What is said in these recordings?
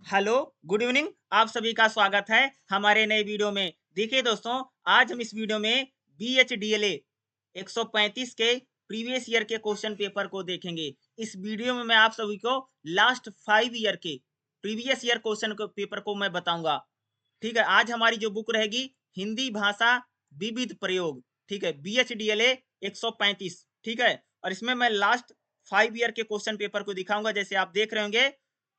Hello, good evening. आप सभी का स्वागत है हमारे नए वीडियो में। देखिए दोस्तों, आज हम इस वीडियो में BHDLA 135 के प्रीवियस ईयर के क्वेश्चन पेपर को देखेंगे। इस वीडियो में मैं आप सभी को लास्ट 5 ईयर के प्रीवियस ईयर क्वेश्चन पेपर को मैं बताऊंगा। ठीक है, आज हमारी जो बुक रहेगी हिंदी भाषा विविध प्रयोग। ठीक है, BHDLA 135। ठीक है, और इसमें मैं लास्ट 5 ईयर के क्वेश्चन पेपर को दिखाऊंगा, जैसे आप देख रहे होंगे।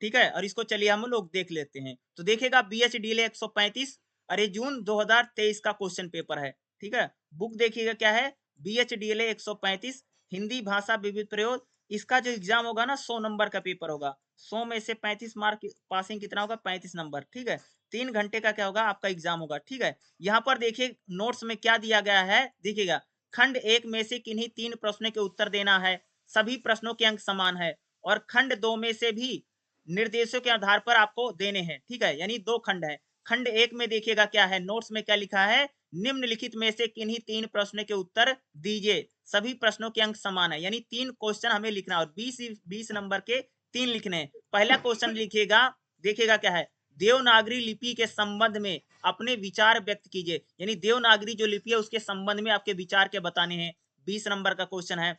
ठीक है, और इसको चलिए हम लोग देख लेते हैं। तो देखिएगा BHDLA 135, अरे जून 2023 का क्वेश्चन पेपर है। ठीक है, बुक देखिएगा क्या है, BHDLA 135 हिंदी भाषा विविध प्रयोग। इसका जो एग्जाम होगा ना, 100 नंबर का पेपर होगा। 100 में से 35 मार्क पासिंग कितना होगा, 35 नंबर। ठीक है, 3 घंटे का क्या होगा आपका एग्जाम होगा। ठीक है, यहाँ पर देखिए नोट्स में क्या दिया गया है, देखिएगा। खंड 1 में से किन्हीं 3 प्रश्नों के उत्तर देना है, सभी प्रश्नों के अंक समान है। और खंड 2 में से भी निर्देशों के आधार पर आपको देने हैं। ठीक है, यानी 2 खंड है। खंड 1 में देखिएगा क्या है, नोट्स में क्या लिखा है, निम्नलिखित में से किन्हीं 3 प्रश्नों के उत्तर दीजिए, सभी प्रश्नों के अंक समान है। यानी 3 क्वेश्चन हमें लिखना है और 20 नंबर के 3 लिखने हैं। पहला क्वेश्चन लिखिएगा, देखिएगा क्या है, देवनागरी लिपि के संबंध में अपने विचार व्यक्त कीजिए। यानी देवनागरी जो लिपि है उसके संबंध में आपके विचार के बताने हैं। 20 नंबर का क्वेश्चन है।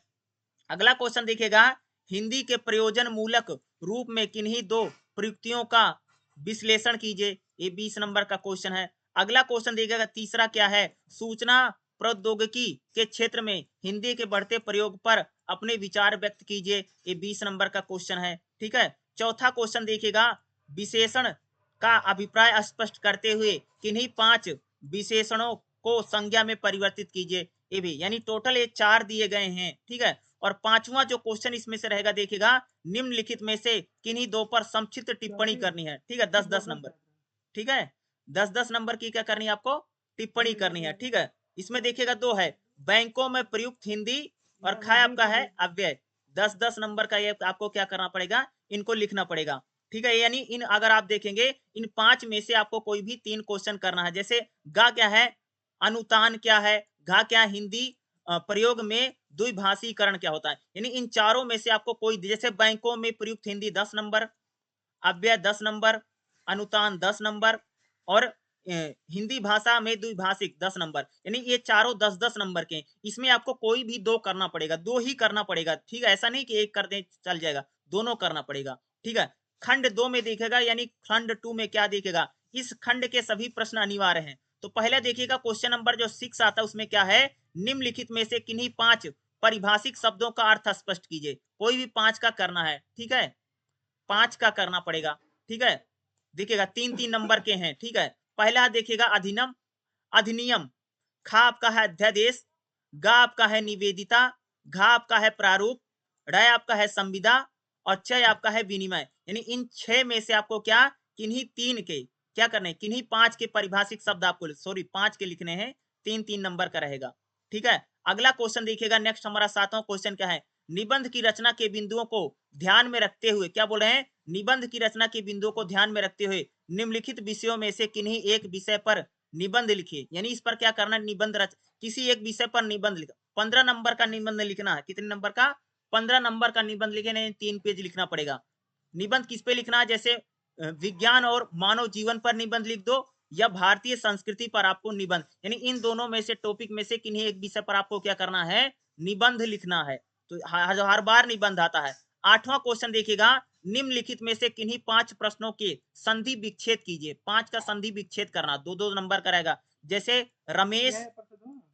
अगला क्वेश्चन देखिएगा, हिंदी के प्रयोजन मूलक रूप में किन्हीं 2 प्रयुक्तियों का विश्लेषण कीजिए। ये 20 नंबर का क्वेश्चन है। अगला क्वेश्चन देखिएगा, तीसरा क्या है, सूचना प्रौद्योगिकी के क्षेत्र में हिंदी के बढ़ते प्रयोग पर अपने विचार व्यक्त कीजिए। ये 20 नंबर का क्वेश्चन है। ठीक है, चौथा क्वेश्चन देखिएगा, विशेषण का अभिप्राय स्पष्ट करते हुए किन्हीं 5 विशेषणों को संज्ञा में परिवर्तित कीजिए। ये भी, यानी टोटल ये 4 दिए गए हैं। ठीक है, और पांचवा जो क्वेश्चन इसमें से रहेगा, देखिएगा, निम्नलिखित में से किन्हीं 2 पर संक्षिप्त टिप्पणी करनी है। ठीक है, 10-10 नंबर। ठीक है, 10-10 नंबर की क्या करनी है आपको, टिप्पणी करनी है। ठीक है, इसमें देखिएगा 2 है, बैंकों में प्रयुक्त हिंदी, और खा आपका है अव्यय। 10-10 नंबर का ये आपको क्या करना पड़ेगा, इनको लिखना पड़ेगा। ठीक है, यानी इन अगर आप देखेंगे इन 5 में से आपको कोई भी 3 क्वेश्चन करना है। जैसे गा क्या है, अनुतान क्या है, घा क्या हिंदी प्रयोग में द्विभाषीकरण क्या होता है। यानी इन चारों में से आपको कोई, जैसे बैंकों में प्रयुक्त हिंदी 10 नंबर, अव्यय 10 नंबर, अनुतान 10 नंबर, और हिंदी भाषा में द्विभाषिक 10 नंबर। यानी ये चारों 10-10 नंबर के। इसमें आपको कोई भी 2 करना पड़ेगा, 2 ही करना पड़ेगा। ठीक है, ऐसा नहीं कि 1 कर दें चल जाएगा, दोनों करना पड़ेगा। ठीक है, खंड 2 में देखेगा, यानी खंड 2 में क्या देखेगा, इस खंड के सभी प्रश्न अनिवार्य हैं। तो पहले देखिएगा क्वेश्चन नंबर जो 6 आता है, उसमें क्या है, निम्नलिखित में से किन्हीं 5 परिभाषिक शब्दों का अर्थ स्पष्ट कीजिए। कोई भी 5 का करना है। ठीक है, 5 का करना पड़ेगा। ठीक है, देखिएगा 3-3 नंबर के हैं। ठीक है, पहला देखिएगा अधिनियम, अधिनियम। खा आपका है अध्यादेश, गा आपका है निवेदिता, घा आपका है प्रारूप, ड़य आपका है संविदा, और चय आपका है विनिमय। यानी इन 6 में से आपको क्या, किन्हीं 3 के क्या करने, किन्हीं 5 के परिभाषिक शब्द आपको, सॉरी 5 के लिखने हैं। 3-3 नंबर का रहेगा। ठीक है, अगला क्वेश्चन देखिएगा, नेक्स्ट हमारा 7वां क्वेश्चन क्या है, निबंध की रचना के बिंदुओं को ध्यान में रखते हुए, क्या बोल रहे हैं, निबंध की रचना के बिंदुओं को ध्यान में रखते हुए निम्नलिखित विषयों में से किन्हीं एक विषय पर निबंध लिखिए। यानी इस पर क्या करना, निबंध रच, किसी एक विषय पर निबंध लिखा। 15 नंबर का निबंध लिखना है। कितने नंबर का, 15 नंबर का निबंध लिखे, नहीं 3 पेज लिखना पड़ेगा। निबंध किस पे लिखना है, जैसे विज्ञान और मानव जीवन पर निबंध लिख दो, या भारतीय संस्कृति पर आपको निबंध, यानी इन दोनों में से टॉपिक में से किन्हीं एक विषय पर आपको क्या करना है, निबंध लिखना है। तो हर बार निबंध आता है। 8वां क्वेश्चन देखिएगा, निम्नलिखित में से किन्हीं 5 प्रश्नों के संधि विच्छेद कीजिए। 5 का संधि विच्छेद करना, 2-2 नंबर का रहेगा। जैसे रमेश,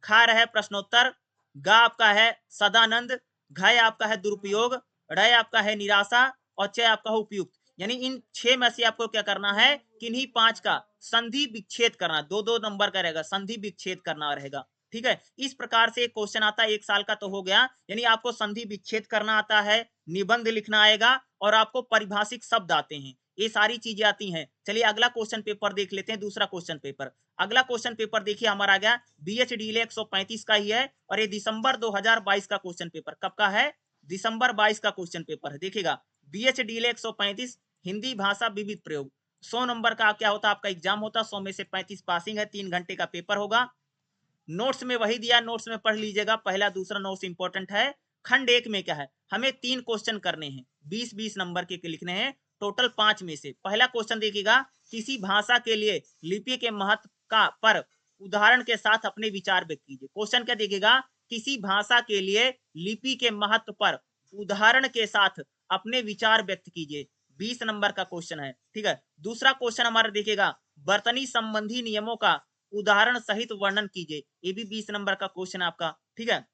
खा रहे प्रश्नोत्तर, गा आपका है सदानंद, घय आपका है दुरुपयोग, ड़य आपका है निराशा, और चय आपका है उपयुक्त। यानी इन 6 में से आपको क्या करना है, किन्हीं 5 का संधि विच्छेद करना, 2-2 नंबर का रहेगा, संधि विच्छेद करना रहेगा। ठीक है, इस प्रकार से एक क्वेश्चन आता है, 1 साल का तो हो गया। यानी आपको संधि विच्छेद करना आता है, निबंध लिखना आएगा, और आपको परिभाषिक शब्द आते हैं। ये सारी चीजें आती हैं। चलिए अगला क्वेश्चन पेपर देख लेते हैं, दूसरा क्वेश्चन पेपर। अगला क्वेश्चन पेपर देखिए हमारा आ गया, BHDLA 135 का ही है, और ये दिसंबर 2022 का क्वेश्चन पेपर। कब का है, दिसंबर 22 का क्वेश्चन पेपर है। देखिएगा BHDLA 135 हिंदी भाषा विविध प्रयोग। 100 नंबर का क्या होता है आपका एग्जाम होता है, 100 में से 35 पासिंग है, 3 घंटे का पेपर होगा। नोट्स में वही दिया, नोट्स में पढ़ लीजिएगा, पहला दूसरा नोट्स इंपॉर्टेंट है। खंड 1 में क्या है, हमें 3 क्वेश्चन करने हैं, 20-20 नंबर के लिखने हैं। टोटल 5 में से पहला क्वेश्चन देखिएगा, किसी भाषा के लिए लिपि के महत्व का पर उदाहरण के साथ अपने विचार व्यक्त कीजिए। क्वेश्चन क्या देखिएगा, किसी भाषा के लिए लिपि के महत्व पर उदाहरण के साथ अपने विचार व्यक्त कीजिए। 20 नंबर का क्वेश्चन है, ठीक है। दूसरा क्वेश्चन हमारा देखिएगा, वर्तनी संबंधी नियमों का उदाहरण सहित वर्णन कीजिए। ये भी 20 नंबर का क्वेश्चन आपका, ठीक है।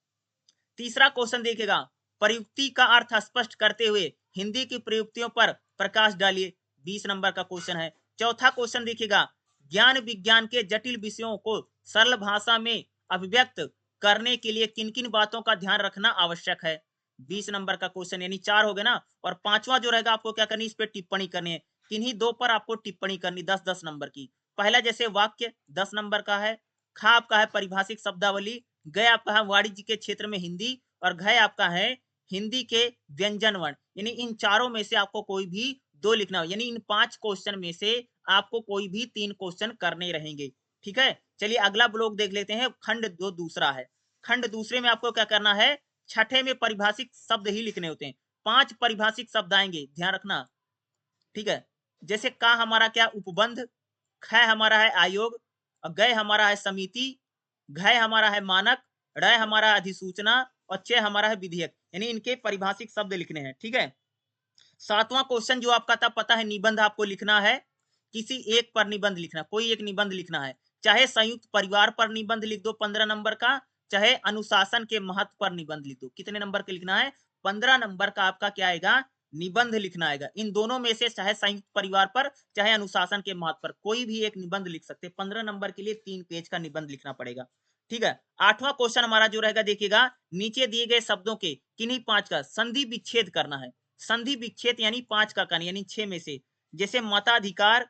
तीसरा क्वेश्चन देखिएगा, प्रयुक्ति का अर्थ स्पष्ट करते हुए हिंदी की प्रयुक्तियों पर प्रकाश डालिए। 20 नंबर का क्वेश्चन है। चौथा क्वेश्चन देखिएगा, ज्ञान विज्ञान के जटिल विषयों को सरल भाषा में अभिव्यक्त करने के लिए किन किन बातों का ध्यान रखना आवश्यक है। 20 नंबर का क्वेश्चन, यानी 4 हो गए ना। और पांचवा जो रहेगा, आपको क्या करनी, इस पर टिप्पणी करनी है। किन्हीं दो पर आपको टिप्पणी करनी 10-10 नंबर की। पहला जैसे वाक्य 10 नंबर का है, खा आपका है पारिभाषिक शब्दावली, गय आपका है वाणिज्य के क्षेत्र में हिंदी, और घय आपका है हिंदी के व्यंजन वर्ण। यानी इन चारों में से आपको कोई भी 2 लिखना हो, यानी इन 5 क्वेश्चन में से आपको कोई भी 3 क्वेश्चन करने रहेंगे, ठीक है। चलिए अगला ब्लॉक देख लेते हैं, खंड 2 दूसरा है। खंड दूसरे में आपको क्या करना है, छठे में परिभाषिक शब्द ही लिखने होते हैं। 5 परिभाषिक शब्द आएंगे, ध्यान रखना, ठीक है। जैसे का हमारा क्या उपबंध, ख हमारा है आयोग, गय हमारा है समिति, घय हमारा है मानक, ड़ हमारा अधिसूचना, और च हमारा है विधेयक। यानी इनके परिभाषिक शब्द लिखने हैं, ठीक है। सातवां क्वेश्चन जो आपका था, पता है निबंध आपको लिखना है, किसी एक पर निबंध लिखना, कोई एक निबंध लिखना है। चाहे संयुक्त परिवार पर निबंध लिख दो 15 नंबर का, चाहे अनुशासन के महत्व पर निबंध लिख दो। कितने नंबर का लिखना है, 15 नंबर का आपका क्या आएगा, निबंध लिखना आएगा। इन दोनों में से चाहे संयुक्त परिवार पर चाहे अनुशासन के महत्व पर कोई भी एक निबंध लिख सकते। 15 नंबर के लिए 3 पेज का निबंध लिखना पड़ेगा, ठीक है। आठवां क्वेश्चन हमारा जो रहेगा देखिएगा, नीचे दिए गए शब्दों के किन्हीं 5 का संधि विच्छेद करना है। संधि विच्छेद यानी 5 का करना, यानी 6 में से। जैसे मताधिकार,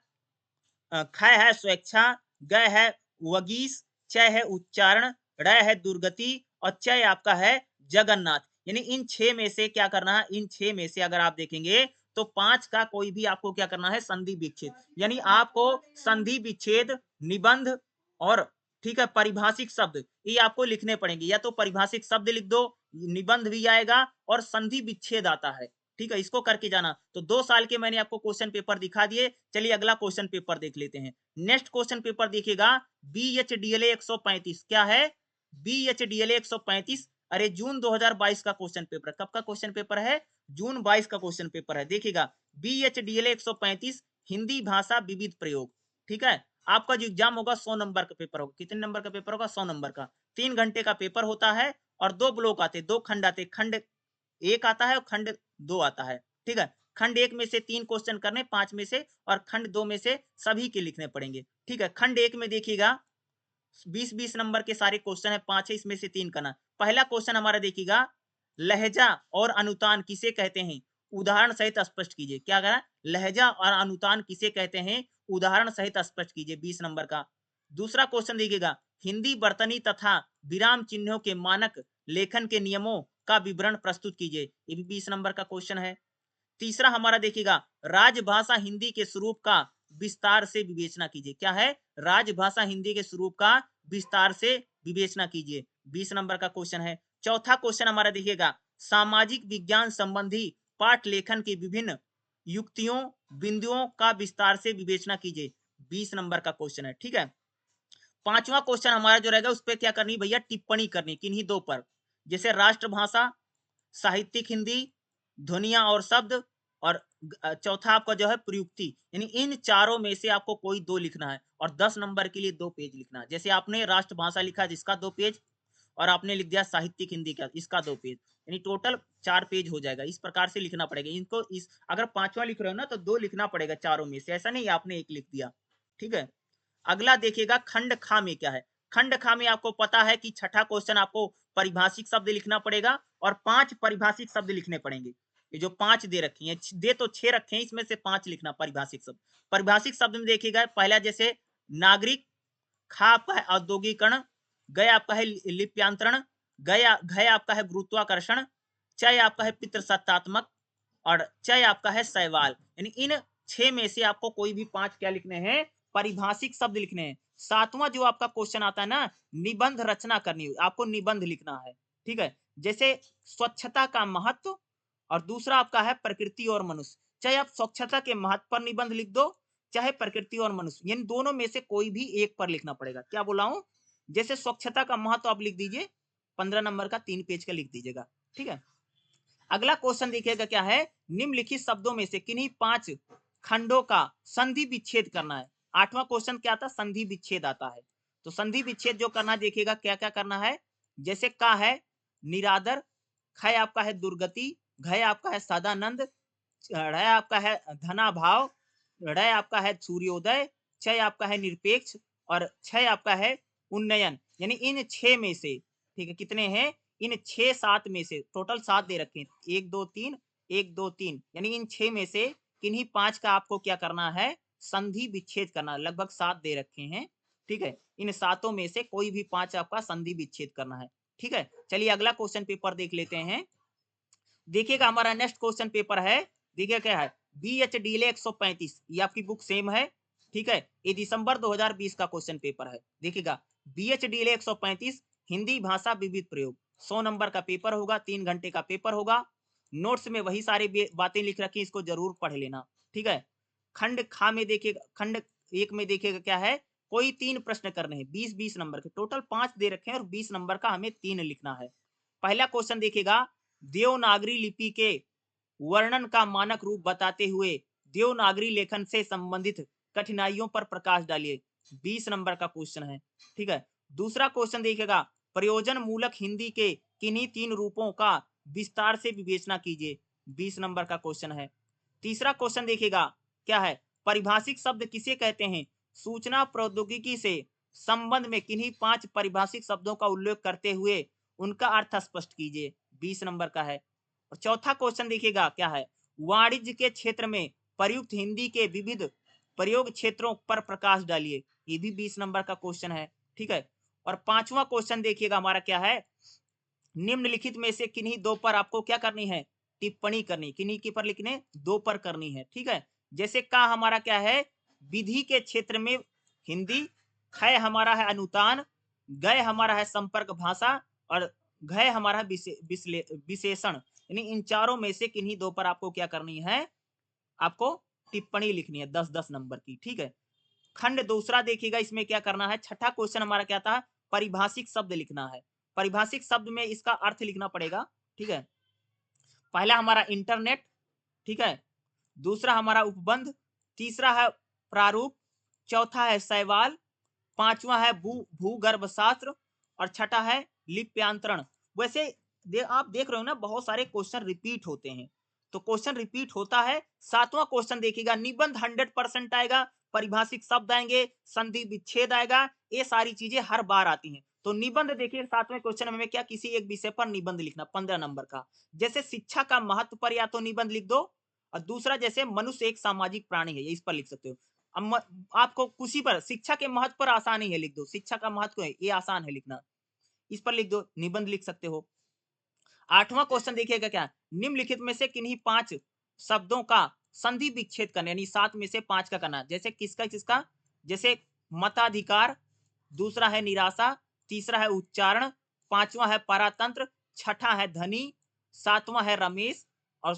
ख है स्वेच्छा, ग है वगीस, च है उच्चारण, ड़ है दुर्गति, और च आपका है जगन्नाथ। यानी इन 6 में से क्या करना है, इन 6 में से अगर आप देखेंगे तो 5 का कोई भी आपको क्या करना है, संधि विच्छेद। यानी आपको संधि विच्छेद, निबंध और ठीक है परिभाषिक शब्द ये आपको लिखने पड़ेंगे। या तो परिभाषिक शब्द लिख दो, निबंध भी आएगा और संधि विच्छेद आता है, ठीक है। इसको करके जाना। तो 2 साल के मैंने आपको क्वेश्चन पेपर दिखा दिए। चलिए अगला क्वेश्चन पेपर देख लेते हैं। नेक्स्ट क्वेश्चन पेपर देखिएगा, BHDLA 135 क्या है, BHDLA 135। अरे जून 2022 का क्वेश्चन पेपर। कब का क्वेश्चन पेपर है, जून 22 का क्वेश्चन पेपर है। देखिएगा BHDLA 135 हिंदी भाषा विविध प्रयोग, ठीक है। आपका जो एग्जाम होगा 100 नंबर का पेपर होगा। कितने नंबर का पेपर होगा, 100 नंबर का। 3 घंटे का पेपर होता है और 2 ब्लॉक आते, 2 खंड आते। खंड 1 आता है और खंड 2 आता है, ठीक है। खंड 1 में से 3 क्वेश्चन करने 5 में से, और खंड 2 में से सभी के लिखने पड़ेंगे, ठीक है। खंड 1 में देखिएगा 20-20 नंबर के सारे क्वेश्चन है, 5 है, इसमें से 3 करना। पहला क्वेश्चन हमारा देखिएगा, लहजा और अनुतान किसे कहते हैं, उदाहरण सहित स्पष्ट कीजिए। क्या करा, लहजा और अनुतान किसे कहते हैं, उदाहरण सहित स्पष्ट कीजिए, 20 नंबर का। दूसरा क्वेश्चन देखिएगा, हिंदी वर्तनी तथा विराम चिन्हों के मानक लेखन के नियमों का विवरण प्रस्तुत कीजिए। ये भी 20 नंबर का क्वेश्चन है। तीसरा हमारा देखिएगा, राजभाषा हिंदी के स्वरूप का विस्तार से विवेचना कीजिए। क्या है, राजभाषा हिंदी के स्वरूप का विस्तार से विवेचना कीजिए, 20 नंबर का क्वेश्चन है। चौथा क्वेश्चन हमारा देखिएगा, सामाजिक विज्ञान संबंधी पाठ लेखन की विभिन्न युक्तियों बिंदुओं का विस्तार से विवेचना कीजिए, 20 नंबर का क्वेश्चन है, ठीक है। पांचवा क्वेश्चन हमारा जो रहेगा उस पर क्या करनी भैया, टिप्पणी करनी किन्हीं 2 पर। जैसे राष्ट्रभाषा, साहित्यिक हिंदी, ध्वनिया और शब्द, और चौथा आपका जो है प्रयुक्ति। यानी इन चारों में से आपको कोई 2 लिखना है, और 10 नंबर के लिए 2 पेज लिखना है। जैसे आपने राष्ट्रभाषा लिखा जिसका 2 पेज, और आपने लिख दिया साहित्यिक हिंदी का इसका 2 पेज, यानी टोटल 4 पेज हो जाएगा। इस प्रकार से लिखना पड़ेगा इनको। इस अगर 5वां लिख रहे हो ना तो 2 लिखना पड़ेगा चारों में से, ऐसा नहीं आपने 1 लिख दिया, ठीक है। अगला देखिएगा, खंड खा में क्या है। खंड खा में आपको पता है कि छठा क्वेश्चन आपको परिभाषिक शब्द लिखना पड़ेगा, और 5 परिभाषिक शब्द लिखने पड़ेंगे। ये जो 5 दे रखी हैं, दे तो 6 रखे हैं, इसमें से 5 लिखना परिभाषिक शब्द। परिभाषिक शब्द में देखिएगा, पहला जैसे नागरिक, खा आपका है औद्योगिकरण, गय आपका है लिप्यांतरण, घय आपका है गुरुत्वाकर्षण, चय आपका है पितृसत्तात्मक, और चय आपका है शैवाल। यानी इन 6 में से आपको कोई भी 5 क्या लिखने हैं, परिभाषिक शब्द लिखने हैं। सातवां जो आपका क्वेश्चन आता है ना, निबंध रचना करनी है, आपको निबंध लिखना है, ठीक है। जैसे स्वच्छता का महत्व, और दूसरा आपका है प्रकृति और मनुष्य। चाहे आप स्वच्छता के महत्व पर निबंध लिख दो, चाहे प्रकृति और मनुष्य, इन दोनों में से कोई भी एक पर लिखना पड़ेगा। क्या बोला हूं? जैसे स्वच्छता का महत्व आप लिख दीजिए, 15 नंबर का 3 पेज का लिख दीजिएगा। ठीक है, अगला क्वेश्चन देखिएगा क्या है, निम्नलिखित शब्दों में से किन्हीं 5 खंडों का संधि विच्छेद करना है। 8वां क्वेश्चन क्या आता है? संधि विच्छेद आता है। तो संधि विच्छेद जो करना देखिएगा क्या क्या करना है। जैसे का है निरादर, ख आपका है दुर्गति, घ आपका है सदानंद, ढ़ आपका है धनाभाव, ढ़ आपका है सूर्योदय, छ आपका है निरपेक्ष और छ आपका है उन्नयन। यानी इन 6 में से, ठीक है, कितने हैं? इन 6-7 में से, टोटल 7 दे रखे हैं, 1 2 3 1 2 3, यानी इन 6 में से किन्हीं 5 का आपको क्या करना है? संधि विच्छेद करना। लगभग 7 दे रखे हैं। ठीक है, इन 7 में से कोई भी 5 आपका संधि विच्छेद करना है। ठीक है, चलिए अगला क्वेश्चन पेपर देख लेते हैं। देखिएगा हमारा नेक्स्ट क्वेश्चन पेपर है, देखिए क्या है, BHDLA 135, ये आपकी बुक सेम है। ठीक है, ये दिसंबर 2020 का क्वेश्चन पेपर है। देखिएगा BHDLA 135 हिंदी भाषा विविध प्रयोग, 100 नंबर का पेपर होगा, 3 घंटे का पेपर होगा। नोट्स में वही सारी बातें लिख रखी, इसको जरूर पढ़ लेना। ठीक है, खंड खा में देखिएगा, खंड 1 में देखिएगा क्या है, कोई 3 प्रश्न करने हैं, 20-20 नंबर के, टोटल 5 दे रखे हैं और 20 नंबर का हमें 3 लिखना है। पहला क्वेश्चन देखिएगा, देवनागरी लिपि के वर्णन का मानक रूप बताते हुए देवनागरी लेखन से संबंधित कठिनाइयों पर प्रकाश डालिए। 20 नंबर का क्वेश्चन है। ठीक है, दूसरा क्वेश्चन देखिएगा, प्रयोजन मूलक हिंदी के किन्हीं 3 रूपों का विस्तार से विवेचना कीजिए। 20 नंबर का क्वेश्चन है। तीसरा क्वेश्चन देखिएगा क्या है, परिभाषिक शब्द किसे कहते हैं? सूचना प्रौद्योगिकी से संबंध में किन्हीं 5 परिभाषिक शब्दों का उल्लेख करते हुए उनका अर्थ स्पष्ट कीजिए। 20 नंबर का है। और चौथा क्वेश्चन देखिएगा क्या है, वाणिज्य के क्षेत्र में प्रयुक्त हिंदी के विविध प्रयोग क्षेत्रों पर प्रकाश डालिए। ये भी 20 नंबर का क्वेश्चन है। ठीक है, और पांचवा क्वेश्चन देखिएगा हमारा क्या है, निम्नलिखित में से किन्हीं 2 पर आपको क्या करनी है? टिप्पणी करनी। किन्हीं के पर लिखने? 2 पर करनी है। ठीक है, जैसे का हमारा क्या है, विधि के क्षेत्र में हिंदी, ख हमारा है अनुतान, गय हमारा है संपर्क भाषा और घय हमारा है विशेषण। यानी इन चारों में से किन्हीं 2 पर आपको क्या करनी है? आपको टिप्पणी लिखनी है 10-10 नंबर की। ठीक है, खंड दूसरा देखिएगा, इसमें क्या करना है, छठा क्वेश्चन हमारा क्या था, परिभाषिक शब्द लिखना है। परिभाषिक शब्द में इसका अर्थ लिखना पड़ेगा। ठीक है, पहला हमारा इंटरनेट, ठीक है, दूसरा हमारा उपबंध, तीसरा है प्रारूप, चौथा है शैवाल, पांचवा है भूगर्भ शास्त्र और छठा है लिप्यांतरण। वैसे आप देख रहे हो ना, बहुत सारे क्वेश्चन रिपीट होते हैं, तो क्वेश्चन रिपीट होता है। 7वां क्वेश्चन देखिएगा, निबंध 100% आएगा, परिभाषिक शब्द आएंगे, संधि विच्छेद आएगा, ये सारी चीजें हर बार आती हैं। तो निबंध देखिए 7वें क्वेश्चन में क्या, किसी एक विषय पर निबंध लिखना 15 नंबर का। जैसे शिक्षा का महत्व पर या तो निबंध लिख दो, और दूसरा जैसे मनुष्य एक सामाजिक प्राणी है, ये इस पर लिख सकते हो। आपको कुछ पर शिक्षा के महत्व पर आसान ही है, लिख दो। शिक्षा का महत्व है, ये आसान है लिखना, इस पर लिख दो, निबंध लिख सकते हो। 8वां क्वेश्चन देखिएगा क्या, निम्नलिखित में से किन्हीं 5 शब्दों का संधि विच्छेद करना, यानी 7 में से 5 का करना। जैसे किसका किसका, जैसे मताधिकार, दूसरा है निराशा, तीसरा है उच्चारण, पांचवा है पारातंत्र, छठा है धनी, सातवां है रमेश और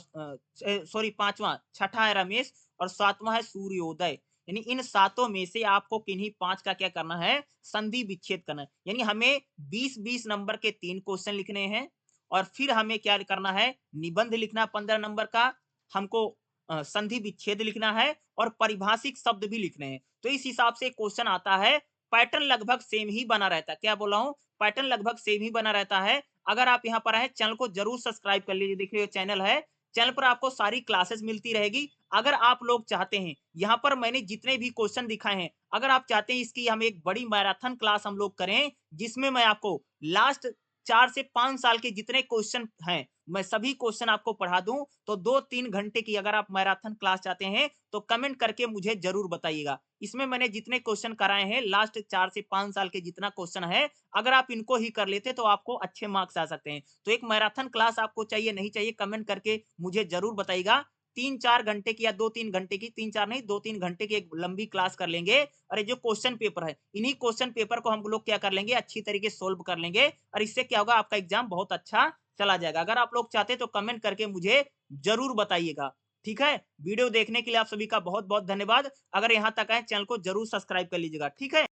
सॉरी पांचवा, छठा है रमेश और सातवां है सूर्योदय। यानी इन 7 में से आपको किन्हीं 5 का क्या करना है? संधि विच्छेद करना है। यानी हमें 20-20 नंबर के 3 क्वेश्चन लिखने हैं और फिर हमें क्या करना है? निबंध लिखना 15 नंबर का, हमको संधि विच्छेद लिखना है और परिभाषिक शब्द भी लिखने हैं। तो इस हिसाब से क्वेश्चन आता है। पैटर्न लगभग सेम ही बना रहता है। क्या बोला हूं? पैटर्न लगभग सेम ही बना रहता है। अगर आप यहाँ पर आए, चैनल को जरूर सब्सक्राइब कर लीजिए। देखिए चैनल है, चैनल पर आपको सारी क्लासेस मिलती रहेगी। अगर आप लोग चाहते हैं, यहाँ पर मैंने जितने भी क्वेश्चन दिखाए हैं, अगर आप चाहते हैं इसकी हम एक बड़ी मैराथन क्लास हम लोग करें, जिसमें मैं आपको लास्ट 4 से 5 साल के जितने क्वेश्चन हैं, मैं सभी क्वेश्चन आपको पढ़ा दूं, तो 2-3 घंटे की अगर आप मैराथन क्लास चाहते हैं तो कमेंट करके मुझे जरूर बताइएगा। इसमें मैंने जितने क्वेश्चन कराए हैं, लास्ट 4 से 5 साल के जितना क्वेश्चन है, अगर आप इनको ही कर लेते तो आपको अच्छे मार्क्स आ सकते हैं। तो एक मैराथन क्लास आपको चाहिए नहीं चाहिए, कमेंट करके मुझे जरूर बताइएगा। 3-4 घंटे की या 2-3 घंटे की, 3-4 नहीं 2-3 घंटे की एक लंबी क्लास कर लेंगे। और ये जो क्वेश्चन पेपर है, इन्हीं क्वेश्चन पेपर को हम लोग क्या कर लेंगे, अच्छी तरीके से सोल्व कर लेंगे और इससे क्या होगा, आपका एग्जाम बहुत अच्छा चला जाएगा। अगर आप लोग चाहते तो कमेंट करके मुझे जरूर बताइएगा। ठीक है, वीडियो देखने के लिए आप सभी का बहुत बहुत धन्यवाद। अगर यहाँ तक आए चैनल को जरूर सब्सक्राइब कर लीजिएगा। ठीक है।